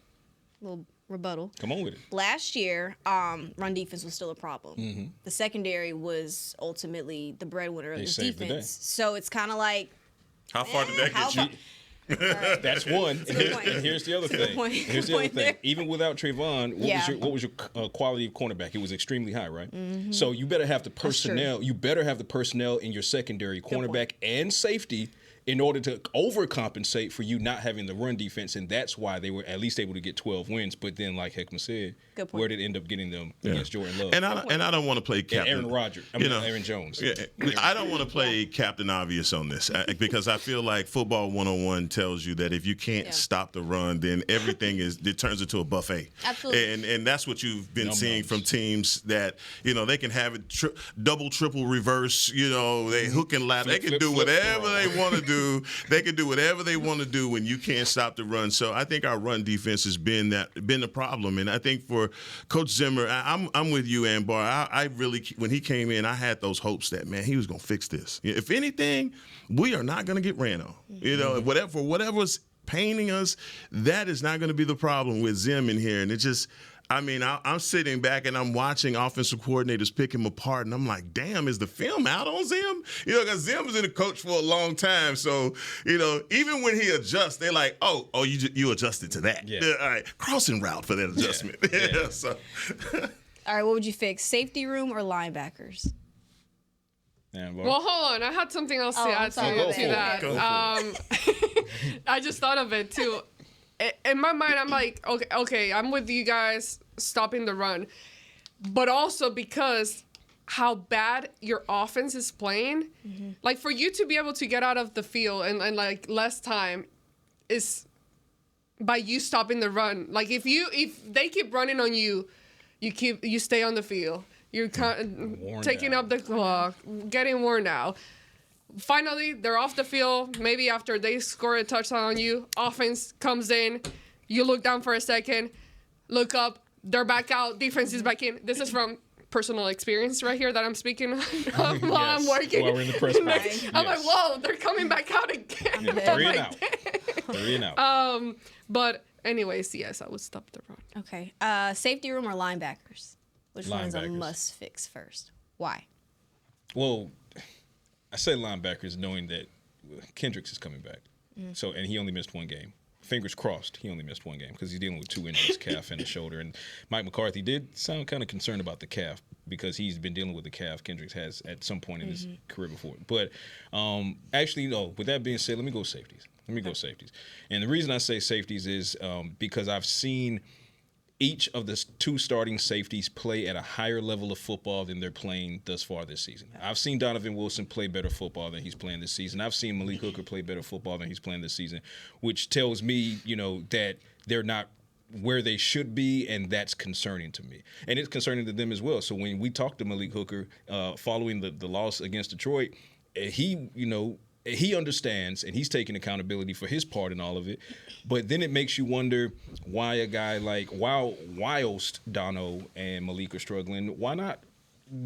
little rebuttal. Come on with it. Last year, run defense was still a problem. The secondary was ultimately the breadwinner of They this saved the defense. day. So it's kind of like How far did that get you? That's one. And here's the other thing. Here's the other thing. Even without Trayvon, what was your quality of cornerback? It was extremely high, right? Mm-hmm. So you better have the personnel. You better have the personnel in your secondary, cornerback and safety, in order to overcompensate for you not having the run defense, and that's why they were at least able to get 12 wins. But then, like Hekma said, where did it end up getting them against Jordan Love? And I don't want to play captain. And Aaron Rodgers. Aaron Jones. Yeah, I don't want to play Captain Obvious on this because I feel like football 101 tells you that if you can't stop the run, then everything it turns into a buffet. Absolutely. And that's what you've been seeing from teams that they can have it double, triple, reverse. They hook and ladder. They can do whatever they want to do. They can do whatever they want to do when you can't stop the run. So I think our run defense has been the problem. And I think for Coach Zimmer, I'm with you, Ambar. I really, when he came in, I had those hopes that, man, he was going to fix this. If anything, we are not going to get ran on. Whatever's paining us, that is not going to be the problem with Zim in here. And it just, I'm sitting back and I'm watching offensive coordinators pick him apart, and I'm like, damn, is the film out on Zim? Because Zim was in the coach for a long time. So, even when he adjusts, they're like, oh, you adjusted to that. Yeah. All right, crossing route for that adjustment. Yeah. So. All right, what would you fix? Safety room or linebackers? Well, hold on. I had something else to add to that. I just thought of it, too. In my mind, I'm like, okay, I'm with you guys stopping the run. But also because how bad your offense is playing, like for you to be able to get out of the field and like less time is by you stopping the run. Like if they keep running on you, you stay on the field. You're taking up the clock, getting worn out. Finally, they're off the field. Maybe after they score a touchdown on you, offense comes in. You look down for a second, look up, they're back out, defense is back in. This is from personal experience right here that I'm speaking on while I'm working. While we're in the press box. I'm like, whoa, they're coming back out again. Yeah, three and out. But anyways, yes, I would stop the run. Okay. Safety room or linebackers? Which one's a must fix first? Why? Well, I say linebackers knowing that Kendricks is coming back. So, and he only missed one game. Fingers crossed, he only missed one game because he's dealing with two injuries, calf and the shoulder. And Mike McCarthy did sound kind of concerned about the calf because he's been dealing with the calf Kendricks has at some point in his career before. But actually, no, with that being said, let me go safeties. And the reason I say safeties is because I've seen each of the two starting safeties play at a higher level of football than they're playing thus far this season. I've seen Donovan Wilson play better football than he's playing this season. I've seen Malik Hooker play better football than he's playing this season, which tells me, that they're not where they should be, and that's concerning to me. And it's concerning to them as well. So when we talked to Malik Hooker following the loss against Detroit, he understands and he's taking accountability for his part in all of it. But then it makes you wonder why a guy like, whilst Dono and Malik are struggling, why not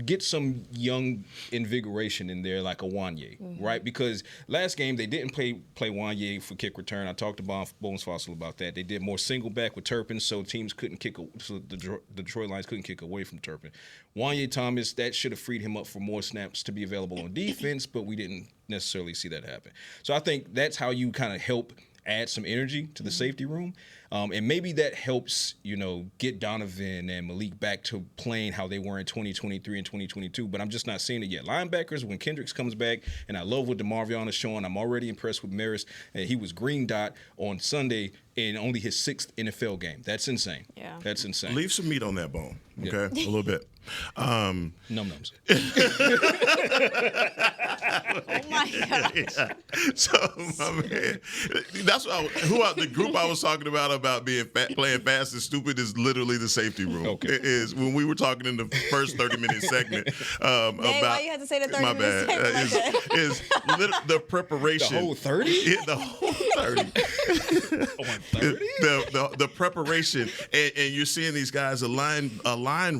get some young invigoration in there like a Wanye, right? Because last game they didn't play Wanye for kick return. I talked to Bones Fossil about that. They did more single back with Turpin, so teams couldn't kick. So the Detroit Lions couldn't kick away from Turpin. Wanye Thomas, that should have freed him up for more snaps to be available on defense, but we didn't necessarily see that happen. So I think that's how you kind of help add some energy to the safety room. And maybe that helps, get Donovan and Malik back to playing how they were in 2023 and 2022, but I'm just not seeing it yet. Linebackers, when Kendricks comes back, and I love what DeMarvion is showing. I'm already impressed with Maris, and he was green dot on Sunday in only his 6th NFL game. That's insane. Yeah. That's insane. Leave some meat on that bone, okay? A little bit. Num-nums. Oh, my gosh. Yeah. So, my man, that's the group I was talking about being playing fast and stupid is literally the safety room. Okay. It is when we were talking in the first 30-minute segment about. Why you had to say the 30-minute segment like that? Is the preparation. The whole 30? Yeah, the whole 30. The preparation, and you're seeing these guys align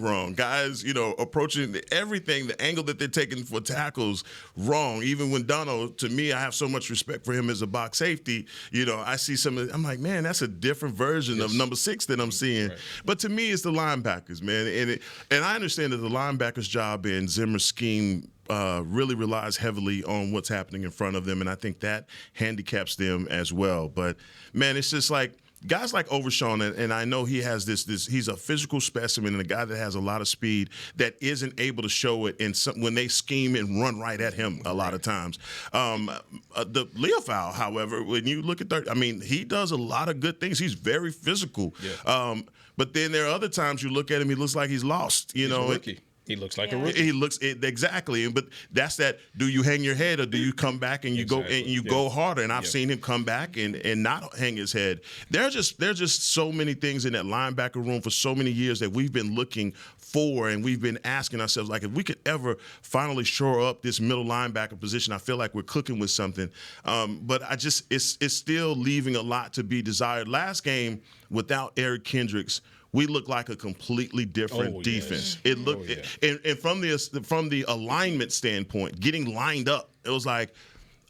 wrong. Guys, approaching everything, the angle that they're taking for tackles wrong. Even when Dono, to me, I have so much respect for him as a box safety. I see some of I'm like, man, that's a different different version of number 6 that I'm seeing. Right. But to me, it's the linebackers, man. And I understand that the linebackers' job in Zimmer's scheme really relies heavily on what's happening in front of them, and I think that handicaps them as well. But, man, it's just like guys like Overshawn, and I know he has this he's a physical specimen and a guy that has a lot of speed that isn't able to show it when they scheme and run right at him a lot of times. The Leofau, however, when you look at he does a lot of good things. He's very physical. Yeah. But then there are other times you look at him, he looks like he's lost. He's a rookie. He looks like a rookie. He looks exactly, but that's that. Do you hang your head or do you come back and you go harder? And I've seen him come back and not hang his head. There's just so many things in that linebacker room for so many years that we've been looking for, and we've been asking ourselves, like, if we could ever finally shore up this middle linebacker position, I feel like we're cooking with something. But it's still leaving a lot to be desired. Last game without Eric Kendricks, we look like a completely different defense. Yes. It looked, and from the alignment standpoint, getting lined up, it was like,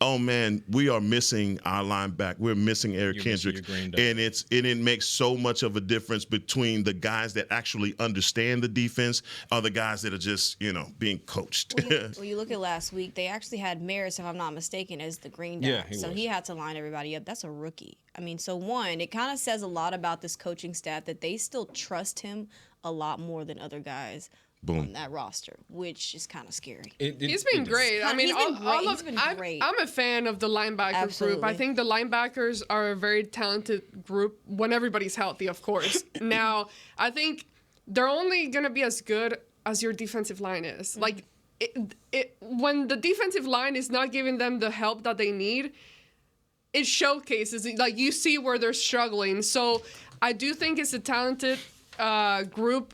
oh man, we are missing our linebacker. We're missing Eric Kendricks, and it makes so much of a difference between the guys that actually understand the defense or the guys that are just being coached. Well, you look at last week, they actually had Maris, if I'm not mistaken, as the green dot. Yeah, he had to line everybody up. That's a rookie. I mean, so one, it kind of says a lot about this coaching staff that they still trust him a lot more than other guys. On that roster, which is kind of scary. He's been great. I mean, I'm a fan of the linebacker group. I think the linebackers are a very talented group when everybody's healthy, of course. Now, I think they're only going to be as good as your defensive line is. Mm-hmm. Like, when the defensive line is not giving them the help that they need, it showcases, like, you see where they're struggling. So I do think it's a talented group,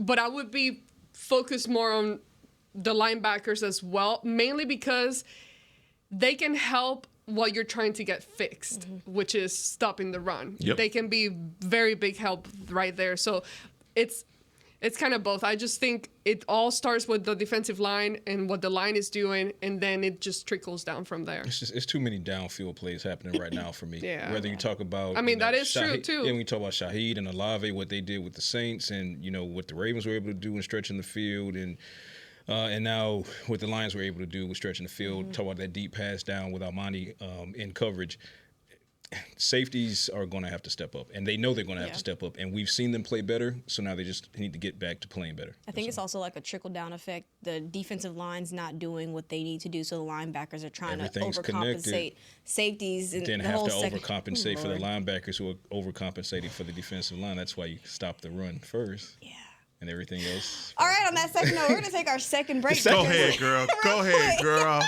but I would be focused more on the linebackers as well, mainly because they can help while you're trying to get fixed, which is stopping the run. Yep. They can be very big help right there. So it's kind of both. I just think it all starts with the defensive line and what the line is doing, and then it just trickles down from there. It's too many downfield plays happening right now for me. Yeah. Whether you talk about, that is true too. Yeah, when you talk about Shaheed and Olave, what they did with the Saints, and what the Ravens were able to do in stretching the field, and now what the Lions were able to do with stretching the field. Talk about that deep pass down with Almani in coverage. Safeties are going to have to step up, and they know they're going to have to step up, and we've seen them play better, so now they just need to get back to playing better. I think it's also like a trickle-down effect. The defensive line's not doing what they need to do, so the linebackers are trying to overcompensate safeties. And then have to overcompensate for the linebackers who are overcompensating for the defensive line. That's why you stop the run first. Yeah. And everything else. All right, on that second note, we're going to take our second break. Go ahead, girl. Go ahead, girl.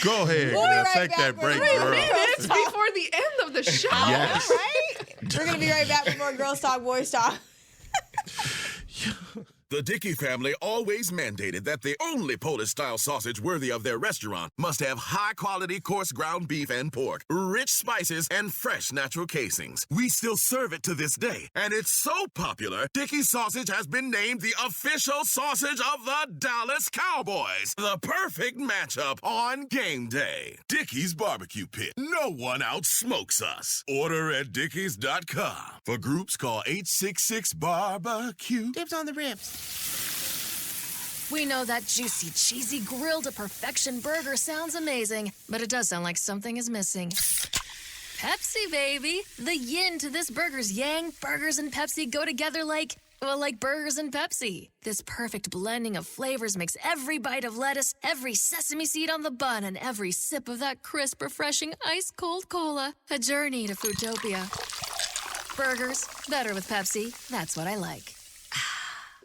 Go ahead, girl. Take that break, girl. It's before the end of the show. Yes. All right. We're going to be right back with more Girls Talk, Boys Talk. The Dickey family always mandated that the only Polish-style sausage worthy of their restaurant must have high-quality coarse ground beef and pork, rich spices, and fresh natural casings. We still serve it to this day, and it's so popular, Dickey's sausage has been named the official sausage of the Dallas Cowboys. The perfect matchup on game day. Dickey's Barbecue Pit. No one outsmokes us. Order at dickeys.com. For groups, call 866-BARBECUE. Dibs on the ribs. We know that juicy, cheesy, grilled to perfection burger sounds amazing, but it does sound like something is missing. Pepsi, baby. The yin to this burger's yang. Burgers and Pepsi go together like burgers and Pepsi. This perfect blending of flavors makes every bite of lettuce, every sesame seed on the bun, and every sip of that crisp, refreshing, ice-cold cola a journey to Foodtopia. Burgers, better with Pepsi. That's what I like.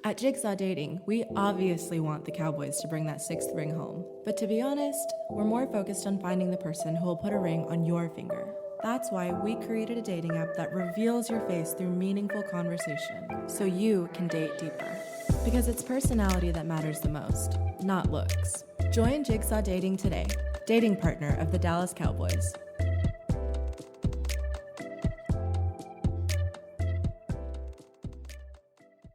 At Jigsaw Dating, we obviously want the Cowboys to bring that 6th ring home. But to be honest, we're more focused on finding the person who will put a ring on your finger. That's why we created a dating app that reveals your face through meaningful conversation, so you can date deeper. Because it's personality that matters the most, not looks. Join Jigsaw Dating today, dating partner of the Dallas Cowboys.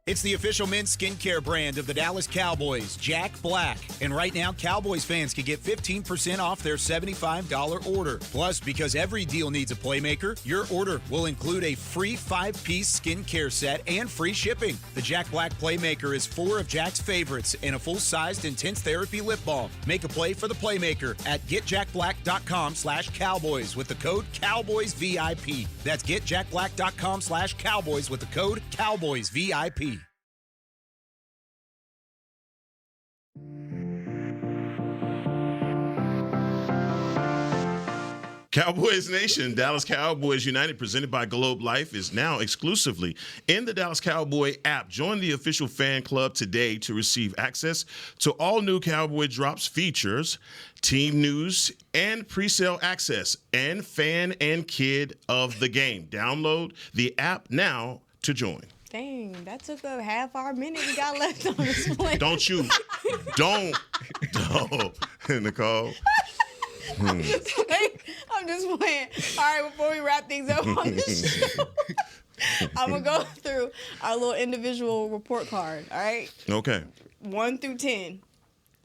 It's the official men's skincare brand of the Dallas Cowboys, Jack Black. And right now, Cowboys fans can get 15% off their $75 order. Plus, because every deal needs a playmaker, your order will include a free 5-piece skincare set and free shipping. The Jack Black Playmaker is 4 of Jack's favorites and a full-sized intense therapy lip balm. Make a play for the Playmaker at getjackblack.com/Cowboys with the code CowboysVIP. That's getjackblack.com/Cowboys with the code CowboysVIP. Cowboys Nation, Dallas Cowboys United, presented by Globe Life, is now exclusively in the Dallas Cowboy app. Join the official fan club today to receive access to all new Cowboy Drops features, team news, and pre-sale access, and fan and kid of the game. Download the app now to join. Dang, that took a half our minute we got left on this play. Don't, Nicole. I'm just playing. All right, before we wrap things up on this show, I'm going to go through our little individual report card, all right? Okay. 1 through 10.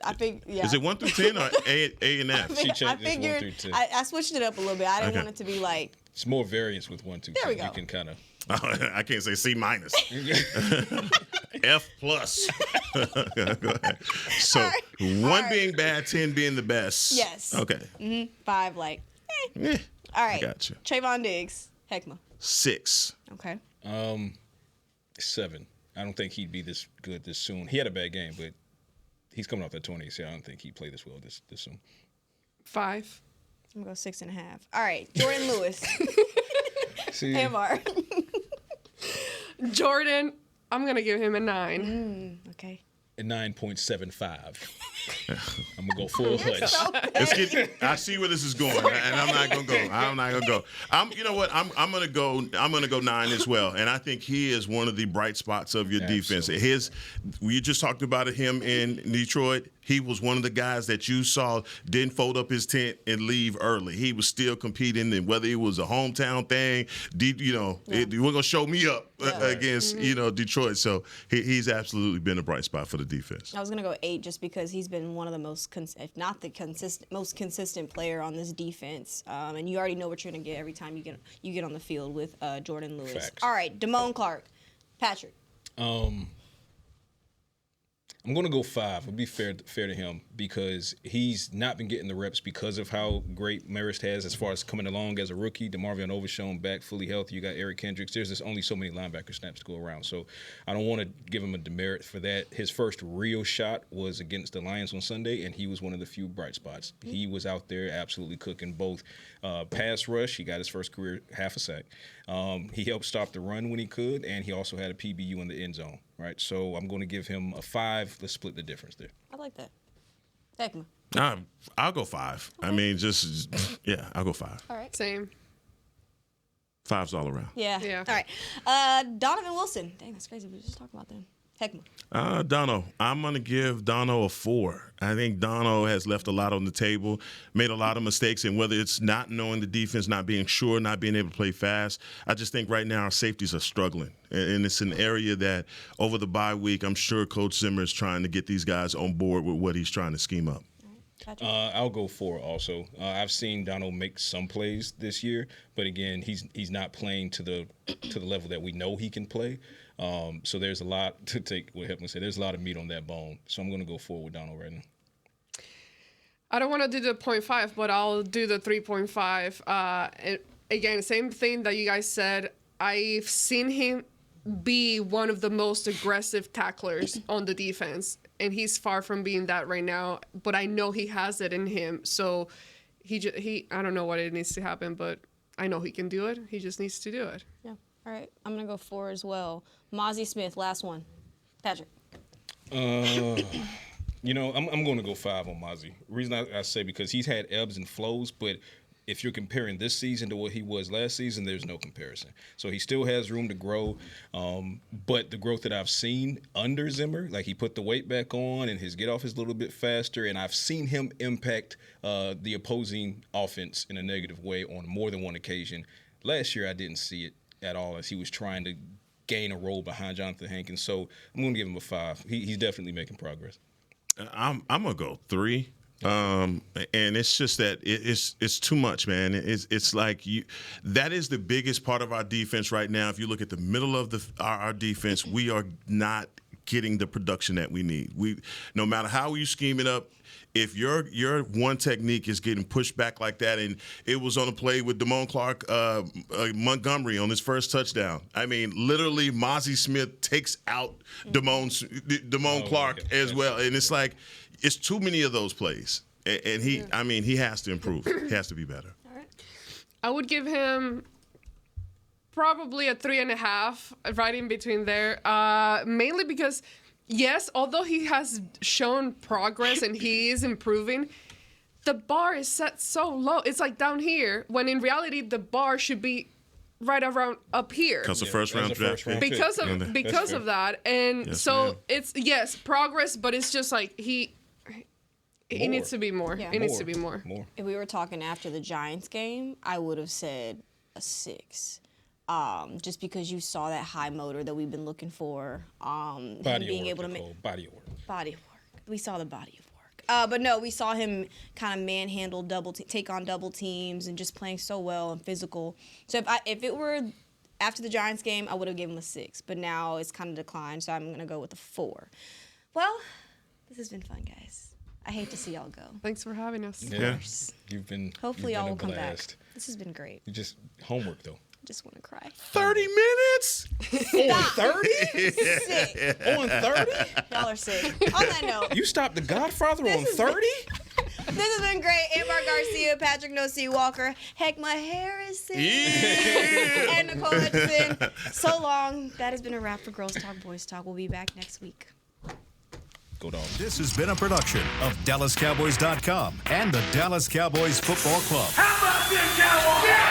I think, yeah. Is it 1 through 10 or A and F? I figured 1 through 10. I switched it up a little bit. I didn't want it to be like. It's more variance with 1, 2, 10. There we go. You can kind of. I can't say C-. F+. Go ahead. So right. 1 being bad, 10 being the best. Yes. Okay. 5, like, Yeah. All right. Gotcha. Trayvon Diggs, Hekma. 6. Okay. 7. I don't think he'd be this good this soon. He had a bad game, but he's coming off that 20, so I don't think he'd play this well this soon. 5. I'm going to go 6.5. All right. Jordan Lewis. Ambar. Jordan, I'm going to give him a 9. Okay. A 9.75. I'm gonna go full Hutch. I see where this is going, and I'm not gonna go. You know what? I'm gonna go 9 as well, and I think he is one of the bright spots of your defense. We just talked about him in Detroit. He was one of the guys that you saw didn't fold up his tent and leave early. He was still competing, and whether it was a hometown thing, we're gonna show me up against Detroit. So he's absolutely been a bright spot for the defense. I was gonna go 8 just because he's been one of the most, if not the most consistent player on this defense, and you already know what you're gonna get every time you get on the field with Jordan Lewis. Facts. All right, Damone Clark, Patrik. I'm going to go 5. It'll be fair to him because he's not been getting the reps because of how great Marist has as far as coming along as a rookie. DeMarvion Overshown back fully healthy. You got Eric Kendricks. There's just only so many linebacker snaps to go around. So I don't want to give him a demerit for that. His first real shot was against the Lions on Sunday, and he was one of the few bright spots. He was out there absolutely cooking both pass rush. He got his first career half a sack. He helped stop the run when he could, and he also had a PBU in the end zone. Right, so I'm going to give him a 5. Let's split the difference there. I like that. Hekma. I'll go 5. Okay. I mean, I'll go 5. All right. Same. 5's all around. Yeah. All right. Donovan Wilson. Dang, that's crazy. We were just talking about them. Hekma. Dono. I'm going to give Dono a 4. I think Dono has left a lot on the table, made a lot of mistakes, and whether it's not knowing the defense, not being sure, not being able to play fast, I just think right now our safeties are struggling. And it's an area that over the bye week, I'm sure Coach Zimmer is trying to get these guys on board with what he's trying to scheme up. I'll go 4 also. I've seen Donald make some plays this year, but again, he's not playing to the level that we know he can play. So there's a lot to take. What Hekma said, there's a lot of meat on that bone. So I'm going to go 4 with Donald right now. I don't want to do the 0.5, but I'll do the 3.5. Again, same thing that you guys said. I've seen him be one of the most aggressive tacklers on the defense, and he's far from being that right now. But I know he has it in him. So he I don't know what it needs to happen, but I know he can do it. He just needs to do it. Yeah. All right. I'm going to go 4 as well. Mozzie Smith, last one. Patrik. I'm going to go 5 on Mozzie. Reason I say because he's had ebbs and flows, but if you're comparing this season to what he was last season, there's no comparison. So he still has room to grow. But the growth that I've seen under Zimmer, like he put the weight back on and his get off is a little bit faster, and I've seen him impact the opposing offense in a negative way on more than one occasion. Last year, I didn't see it at all as he was trying to gain a role behind Jonathan Hankins. So I'm going to give him a 5. He's definitely making progress. I'm going to go 3. And it's just that it's too much, man. It's like that is the biggest part of our defense right now. If you look at the middle of our defense, we are not getting the production that we need. No matter how you scheme it up, if your one technique is getting pushed back like that, and it was on a play with Damone Clark Montgomery on his first touchdown. I mean, literally, Mozzie Smith takes out Damone Clark as well, and it's like it's too many of those plays, and he has to improve. He has to be better. All right. I would give him probably a 3.5, right in between there, mainly because. Yes, although he has shown progress and he is improving, the bar is set so low. It's like down here, when in reality the bar should be right around up here. Because the first round draft pick. Because of that. And yes, so ma'am. It's progress, but it's just like he needs to be more. Yeah. It needs to be more. If we were talking after the Giants game, I would have said a 6. Just because you saw that high motor that we've been looking for, being able to make body of work. We saw the body of work, but no, we saw him kind of manhandle take on double teams and just playing so well and physical. So if it were after the Giants game, I would have given him a 6, but now it's kind of declined, so I'm gonna go with a 4. Well, this has been fun, guys. I hate to see y'all go. Thanks for having us. Yeah. Hopefully y'all will come back. This has been great. You just homework though. Just want to cry. 30 minutes? On 30? Sick. On 30? Y'all are sick. On that note. You stopped The Godfather on 30? This has been great. Ambar Garcia, Patrik Walker, Hekma Harrison, and Nicole Hutchison. So long. That has been a wrap for Girls Talk, Boys Talk. We'll be back next week. Go Dogs. This has been a production of DallasCowboys.com and the Dallas Cowboys Football Club. How about this, Cowboys?